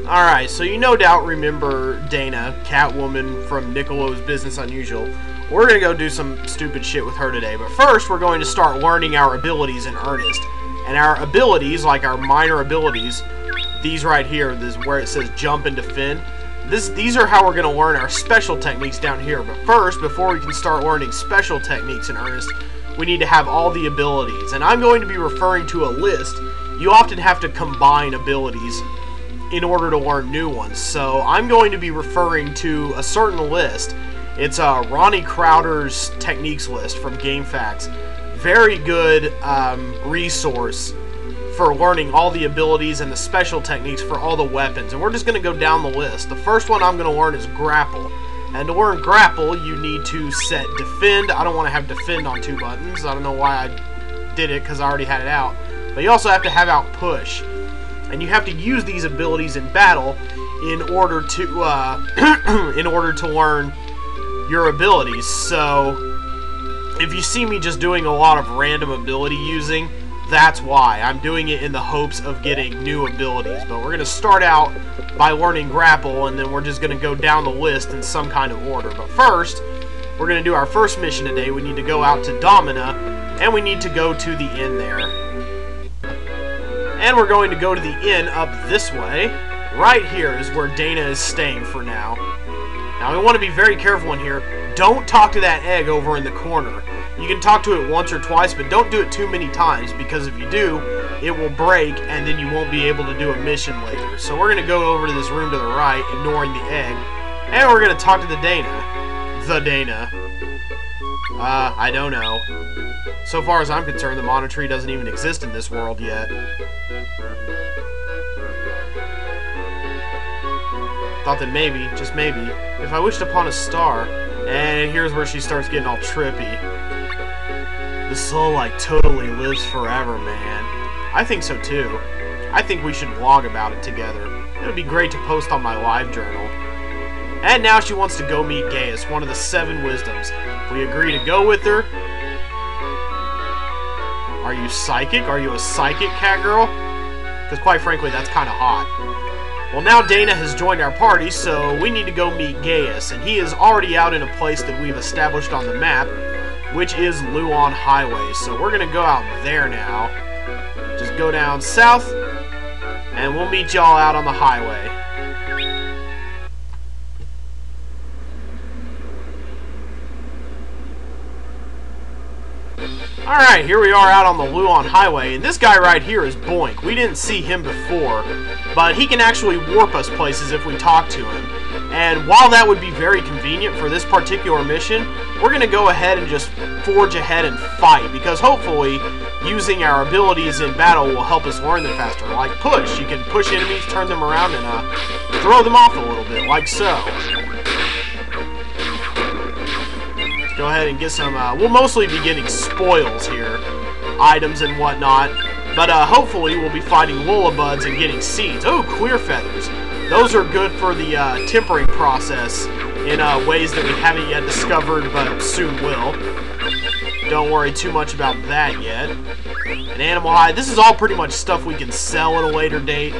Alright, so you no doubt remember Dana, Catwoman from Nicolo's Business Unusual. We're going to go do some stupid shit with her today, but first we're going to start learning our abilities in earnest. And our abilities, like our minor abilities, these right here, this is where it says jump and defend. These are how we're going to learn our special techniques down here. But first, before we can start learning special techniques in earnest, we need to have all the abilities. And I'm going to be referring to a list. You often have to combine abilities in order to learn new ones. So I'm going to be referring to a certain list. It's Ronnie Crowder's techniques list from GameFAQs. Very good resource for learning all the abilities and the special techniques for all the weapons. And we're just going to go down the list. The first one I'm going to learn is grapple. And to learn grapple, you need to set defend. I don't want to have defend on 2 buttons. I don't know why I did it, because I already had it out. But you also have to have out push. And you have to use these abilities in battle in order to learn your abilities. So if you see me just doing a lot of random ability using, that's why. I'm doing it in the hopes of getting new abilities. But we're going to start out by learning grapple, and then we're just going to go down the list in some kind of order. But first, we're going to do our first mission today. We need to go out to Domina, and we need to go to the inn there. And we're going to go to the inn up this way. Right here is where Dana is staying for now. Now, we want to be very careful in here. Don't talk to that egg over in the corner. You can talk to it once or twice, but don't do it too many times, because if you do, it will break, and then you won't be able to do a mission later. So we're going to go over to this room to the right, ignoring the egg, and we're going to talk to the Dana. The Dana. I don't know. So far as I'm concerned, the Mana Tree doesn't even exist in this world yet. Thought that maybe, just maybe, if I wished upon a star, and here's where she starts getting all trippy. The soul, like, totally lives forever, man. I think so, too. I think we should vlog about it together. It would be great to post on my live journal. And now she wants to go meet Gaeus, one of the 7 wisdoms. We agree to go with her. Are you psychic? Are you a psychic, cat girl? Because quite frankly, that's kind of hot. Well, now Dana has joined our party, so we need to go meet Gaeus, and he is already out in a place that we've established on the map, which is Luon Highway. So we're going to go out there now. Just go down south, and we'll meet y'all out on the highway. Alright, here we are out on the Luon Highway, and this guy right here is Boink. We didn't see him before, but he can actually warp us places if we talk to him. And while that would be very convenient for this particular mission, we're going to go ahead and just forge ahead and fight, because hopefully using our abilities in battle will help us learn them faster. Like push. You can push enemies, turn them around, and throw them off a little bit, like so. Go ahead and get some, we'll mostly be getting spoils here, items and whatnot, but hopefully we'll be fighting Lullabuds and getting seeds. Oh, clear feathers. Those are good for the tempering process in ways that we haven't yet discovered, but soon will. Don't worry too much about that yet. An animal hide. This is all pretty much stuff we can sell at a later date,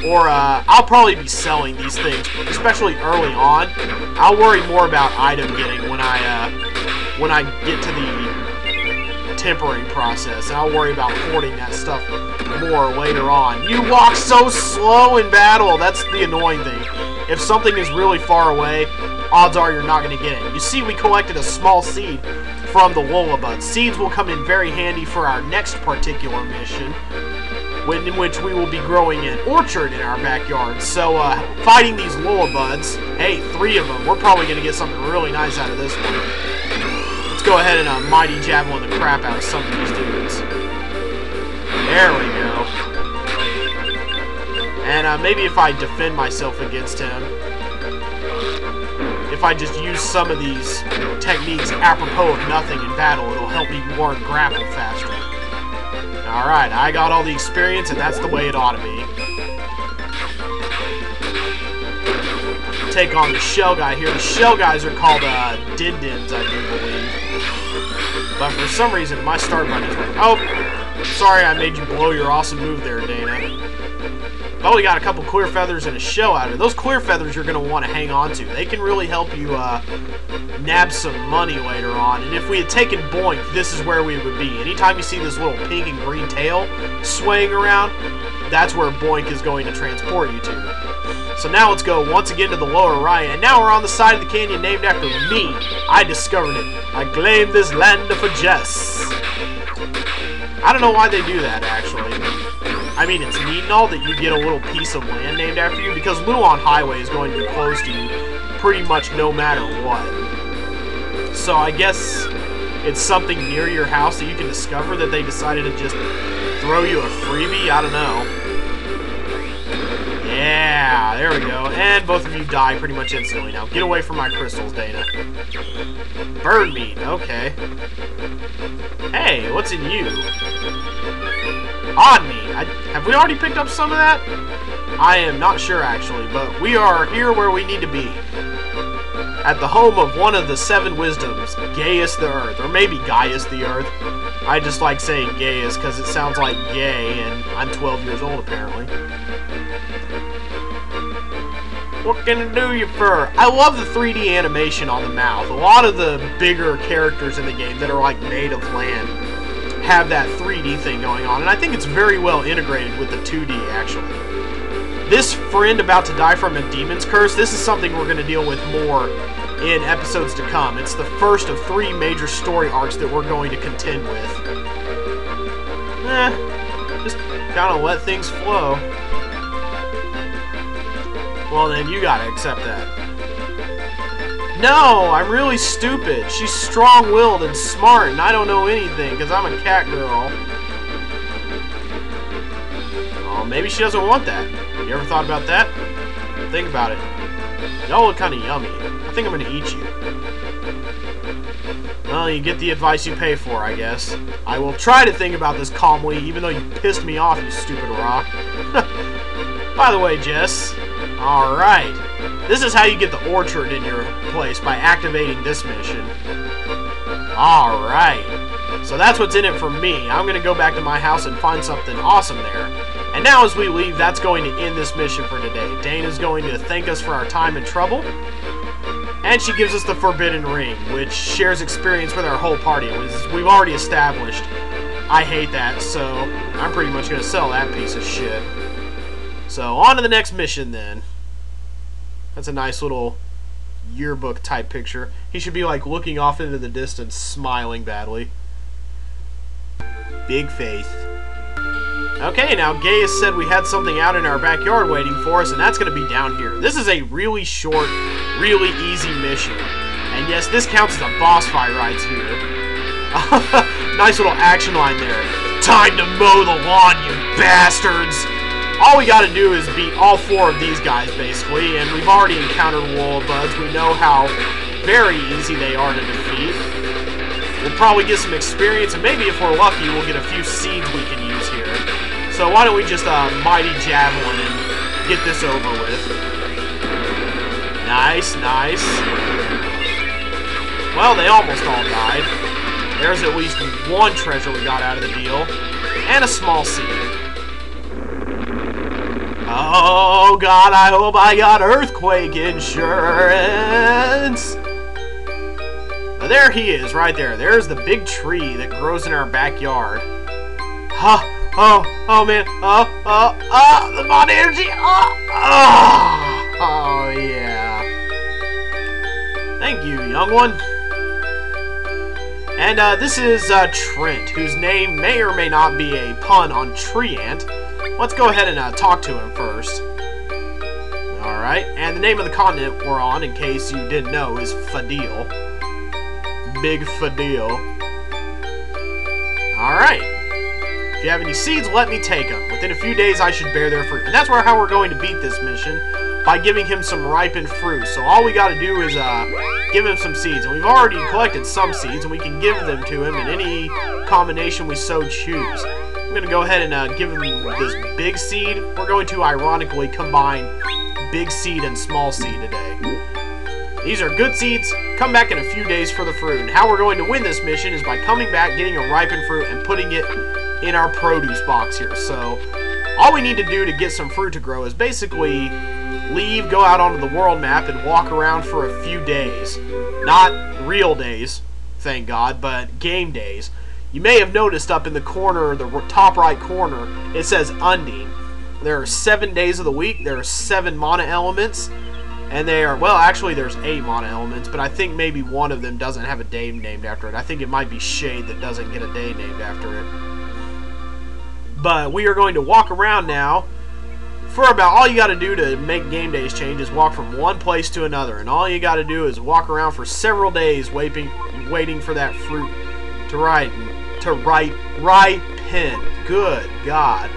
or I'll probably be selling these things, especially early on. I'll worry more about item getting when I get to the tempering process, and I'll worry about hoarding that stuff more later on. You walk so slow in battle. That's the annoying thing. If something is really far away, odds are you're not going to get it. You see, we collected a small seed from the Lullabud. Seeds will come in very handy for our next particular mission, in which we will be growing an orchard in our backyard. So, fighting these Lullabuds, hey, 3 of them, we're probably going to get something really nice out of this one. Let's go ahead and mighty javelin the crap out of some of these dudes. There we go. And maybe if I defend myself against him, if I just use some of these techniques apropos of nothing in battle, it'll help me learn grapple faster. Alright, I got all the experience, and that's the way it ought to be. Take on the shell guy here. The shell guys are called Dindins, I do believe. But for some reason, my start button is right. Oh, sorry I made you blow your awesome move there, Dana. But we got a couple clear feathers and a shell out of it. Those clear feathers you're going to want to hang on to. They can really help you nab some money later on. And if we had taken Boink, this is where we would be. Anytime you see this little pink and green tail swaying around, that's where Boink is going to transport you to. So now let's go once again to the lower right. And now we're on the side of the canyon named after me. I discovered it. I claim this land for Jess. I don't know why they do that, actually. I mean, it's neat and all that you get a little piece of land named after you, because Luon Highway is going to be close to you pretty much no matter what. So I guess it's something near your house that you can discover that they decided to just throw you a freebie? I don't know. Yeah, there we go. And both of you die pretty much instantly now. Get away from my crystals, Dana. Bird meat, okay. Hey, what's in you? Odd meat. Have we already picked up some of that? I am not sure, actually, but we are here where we need to be. At the home of one of the 7 wisdoms, Gaeus the Earth, or maybe Gaius the Earth. I just like saying Gaeus because it sounds like gay, and I'm 12 years old, apparently. What can I do you for? I love the 3D animation on the mouth. A lot of the bigger characters in the game that are like made of land have that 3D thing going on, and I think it's very well integrated with the 2D, actually. This friend about to die from a demon's curse, this is something we're going to deal with more in episodes to come. It's the first of 3 major story arcs that we're going to contend with. Just kind of let things flow. Well then, you gotta accept that. No, I'm really stupid. She's strong-willed and smart, and I don't know anything, because I'm a cat girl. Oh, maybe she doesn't want that. You ever thought about that? Think about it. Y'all look kind of yummy. I think I'm gonna eat you. Well, you get the advice you pay for, I guess. I will try to think about this calmly, even though you pissed me off, you stupid rock. By the way, Jess. Alright. This is how you get the orchard in your place, by activating this mission. Alright. So that's what's in it for me. I'm going to go back to my house and find something awesome there. And now as we leave, that's going to end this mission for today. Dana's going to thank us for our time and trouble. And she gives us the Forbidden Ring, which shares experience with our whole party. We've already established. I hate that, so I'm pretty much going to sell that piece of shit. So, on to the next mission, then. That's a nice little yearbook type picture. He should be, like, looking off into the distance, smiling badly. Big faith. Okay, now Gaeus said we had something out in our backyard waiting for us, and that's going to be down here. This is a really short, really easy mission. And yes, this counts as a boss fight right here. Nice little action line there. Time to mow the lawn, you bastards! All we gotta do is beat all 4 of these guys, basically, and we've already encountered Woolabuds. We know how very easy they are to defeat. We'll probably get some experience, and maybe if we're lucky, we'll get a few seeds we can use here. So why don't we just Mighty Javelin and get this over with. Nice, nice. Well, they almost all died. There's at least 1 treasure we got out of the deal, and a small seed. Oh God, I hope I got earthquake insurance. Now, there he is, right there. There's the big tree that grows in our backyard. Oh man, the mod energy, oh yeah. Thank you, young one. And this is Trent, whose name may or may not be a pun on tree ant. Let's go ahead and talk to him first. Alright, and the name of the continent we're on, in case you didn't know, is Fadil. Big Fadil. Alright. If you have any seeds, let me take them. Within a few days, I should bear their fruit. And that's how we're going to beat this mission, by giving him some ripened fruit. So all we gotta do is give him some seeds. And we've already collected some seeds, and we can give them to him in any combination we so choose. I'm going to go ahead and give him this big seed. We're going to, ironically, combine big seed and small seed today. These are good seeds. Come back in a few days for the fruit. And how we're going to win this mission is by coming back, getting a ripened fruit, and putting it in our produce box here. So, All we need to do to get some fruit to grow is basically leave, go out onto the world map, and walk around for a few days. Not real days, thank God, but game days. You may have noticed up in the corner, the top right corner, it says Undine. There are 7 days of the week, there are 7 mana elements, and they are, well, actually there's 8 mana elements, but I think maybe one of them doesn't have a day named after it. I think it might be Shade that doesn't get a day named after it. But we are going to walk around now for about, all you got to do to make game days change is walk from one place to another, and all you got to do is walk around for several days waiting for that fruit to ripen. Good God.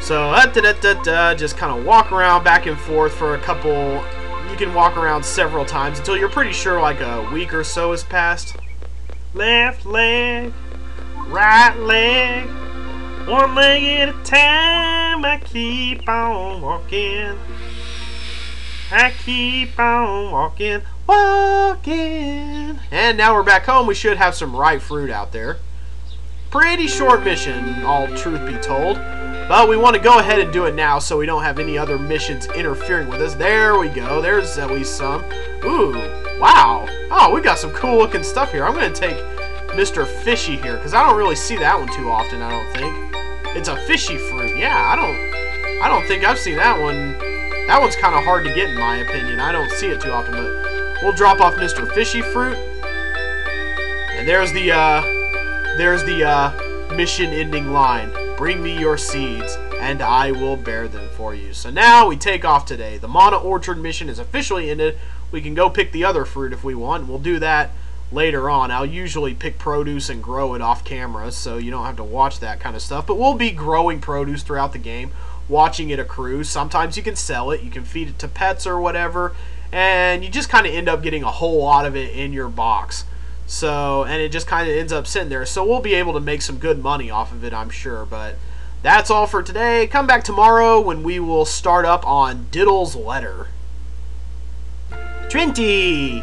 So, just kind of walk around back and forth for a couple, you can walk around several times until you're pretty sure like a week or so has passed. Left leg, right leg, one leg at a time, I keep on walking. I keep on walking, walking. And now we're back home, we should have some ripe fruit out there. Pretty short mission, all truth be told. But we want to go ahead and do it now so we don't have any other missions interfering with us. There we go. There's at least some. Ooh, wow. Oh, we got some cool looking stuff here. I'm going to take Mr. Fishy here because I don't really see that one too often, I don't think. It's a fishy fruit. Yeah, I don't think I've seen that one. That one's kind of hard to get in my opinion. I don't see it too often, but we'll drop off Mr. Fishy fruit. And there's the mission ending line. Bring me your seeds, and I will bear them for you. So now we take off today. The Mana Orchard mission is officially ended. We can go pick the other fruit if we want. We'll do that later on. I'll usually pick produce and grow it off camera, so you don't have to watch that kind of stuff. But we'll be growing produce throughout the game, watching it accrue. Sometimes you can sell it. You can feed it to pets or whatever, and you just kind of end up getting a whole lot of it in your box. So, and it just kind of ends up sitting there. So we'll be able to make some good money off of it, I'm sure. But that's all for today. Come back tomorrow when we will start up on Diddle's Letter. 20!